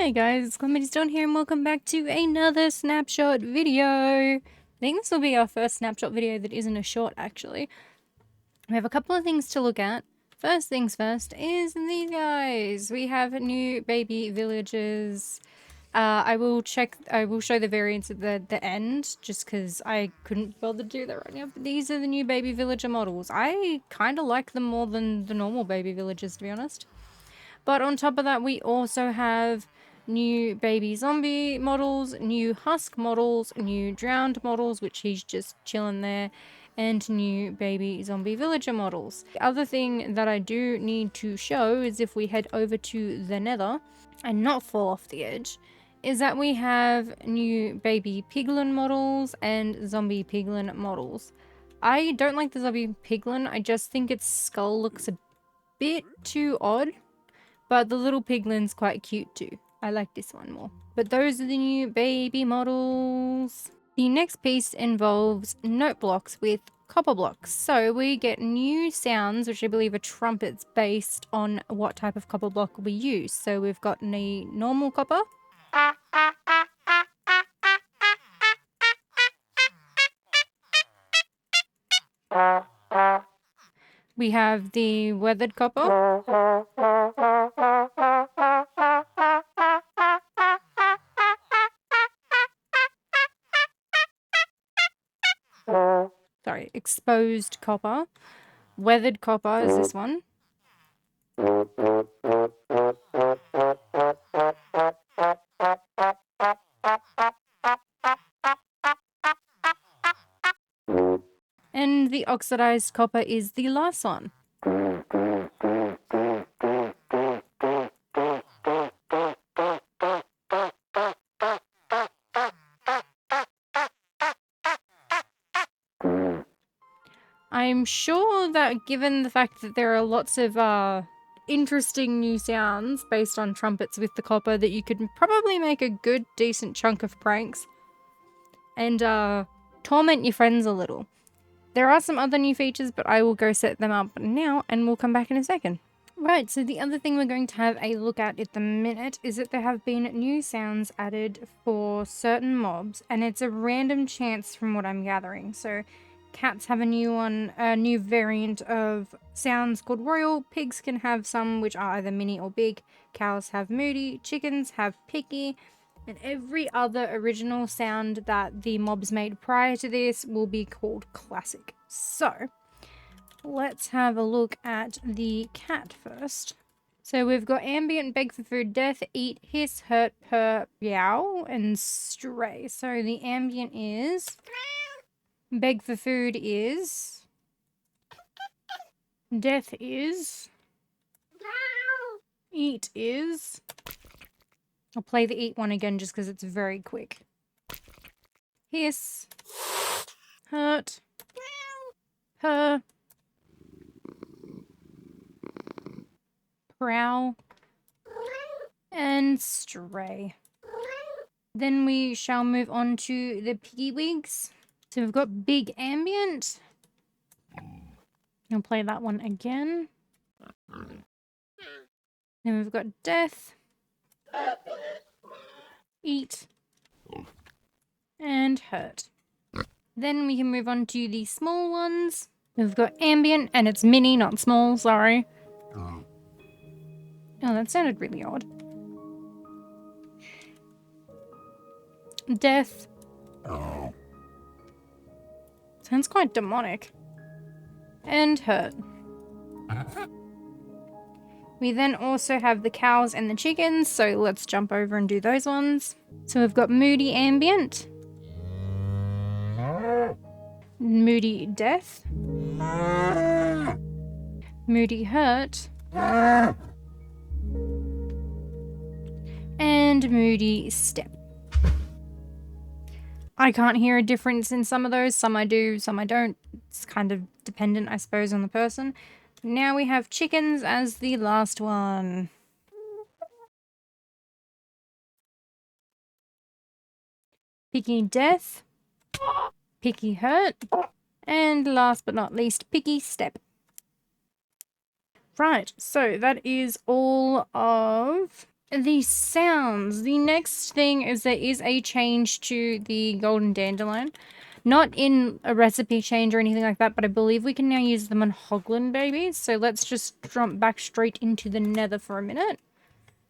Hey guys, it's CalamitiesDawn here and welcome back to another snapshot video. I think this will be our first snapshot video that isn't a short actually. We have a couple of things to look at. First things first is these guys. We have new baby villagers. I will show the variants at the end just because I couldn't bother to do that right now. But these are the new baby villager models. I kind of like them more than the normal baby villagers, to be honest. But on top of that, we also have new baby zombie models, new husk models, new drowned models, which he's just chilling there, and new baby zombie villager models. The other thing that I do need to show is if we head over to the nether and not fall off the edge, is that we have new baby piglin models and zombie piglin models. I don't like the zombie piglin. I just think its skull looks a bit too odd. But the little piglin's quite cute too. I like this one more. But those are the new baby models. The next piece involves note blocks with copper blocks. So we get new sounds, which I believe are trumpets, based on what type of copper block we use. So we've got a normal copper. We have the weathered copper. Sorry, exposed copper. Weathered copper is this one. And the oxidized copper is the last one. I'm sure that given the fact that there are lots of interesting new sounds based on trumpets with the copper, that you could probably make a good, decent chunk of pranks and torment your friends a little. There are some other new features, but I will go set them up now and we'll come back in a second. Right, so the other thing we're going to have a look at the minute is that there have been new sounds added for certain mobs, and it's a random chance from what I'm gathering. So cats have a new one, a new variant of sounds called royal. Pigs can have some which are either mini or big. Cows have moody. Chickens have picky. And every other original sound that the mobs made prior to this will be called classic. So let's have a look at the cat first. So we've got ambient, beg for food, death, eat, hiss, hurt, purr, meow, and stray. So the ambient is... Beg for food is... Death is... Eat is... I'll play the eat one again just because it's very quick. Hiss. Hurt. Purr. Prowl. And stray. Then we shall move on to the piggy wigs. So we've got big ambient. I'll play that one again. Then we've got death. Eat. And hurt. Then we can move on to the small ones. We've got ambient, and it's mini, not small, sorry. Oh, that sounded really odd. Death. Oh. Sounds quite demonic. And hurt. We then also have the cows and the chickens, so let's jump over and do those ones. So we've got moody ambient. Moody death. Moody hurt. And moody step. I can't hear a difference in some of those. Some I do, some I don't. It's kind of dependent, I suppose, on the person. Now we have chickens as the last one. Picky death. Picky hurt. And last but not least, picky step. Right, so that is all of the sounds. The next thing is there is a change to the golden dandelion. Not in a recipe change or anything like that, but I believe we can now use them on hoglin babies. So let's just jump back straight into the nether for a minute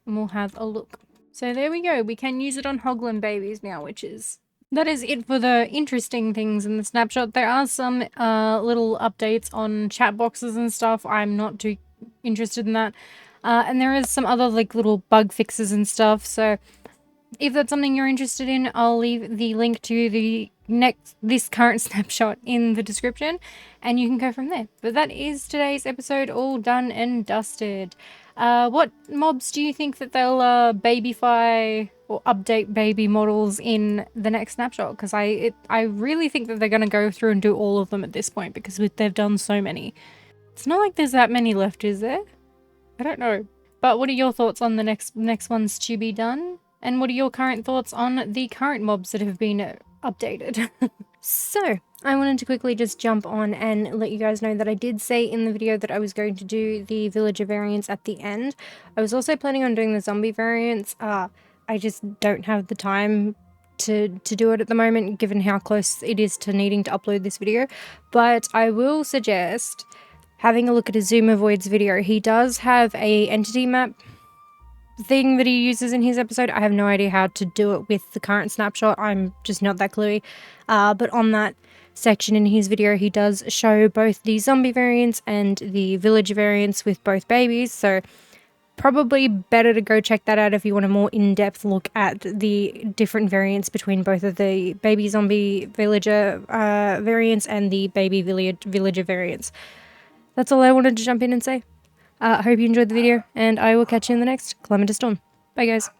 and we'll have a look. So there we go. We can use it on hoglin babies now, which is... That is it for the interesting things in the snapshot. There are some little updates on chat boxes and stuff. I'm not too interested in that. And there is some other like little bug fixes and stuff. So if that's something you're interested in, I'll leave the link to this current snapshot in the description and you can go from there. But that is today's episode all done and dusted. What mobs do you think that they'll babyfy or update baby models in the next snapshot? Because I really think that they're going to go through and do all of them at this point because they've done so many. It's not like there's that many left, is there? I don't know. But what are your thoughts on the next ones to be done? And what are your current thoughts on the current mobs that have been updated? So, I wanted to quickly just jump on and let you guys know that I did say in the video that I was going to do the villager variants at the end. I was also planning on doing the zombie variants. I just don't have the time to do it at the moment, given how close it is to needing to upload this video. But I will suggest having a look at a Zoomovoid's video. He does have a entity map thing that he uses in his episode. I have no idea how to do it with the current snapshot. I'm just not that cluey. But on that section in his video, he does show both the zombie variants and the villager variants with both babies. So probably better to go check that out if you want a more in-depth look at the different variants between both of the baby zombie villager variants and the baby villager variants. That's all I wanted to jump in and say. I hope you enjoyed the video, and I will catch you in the next CalamitiesDawn. Bye, guys.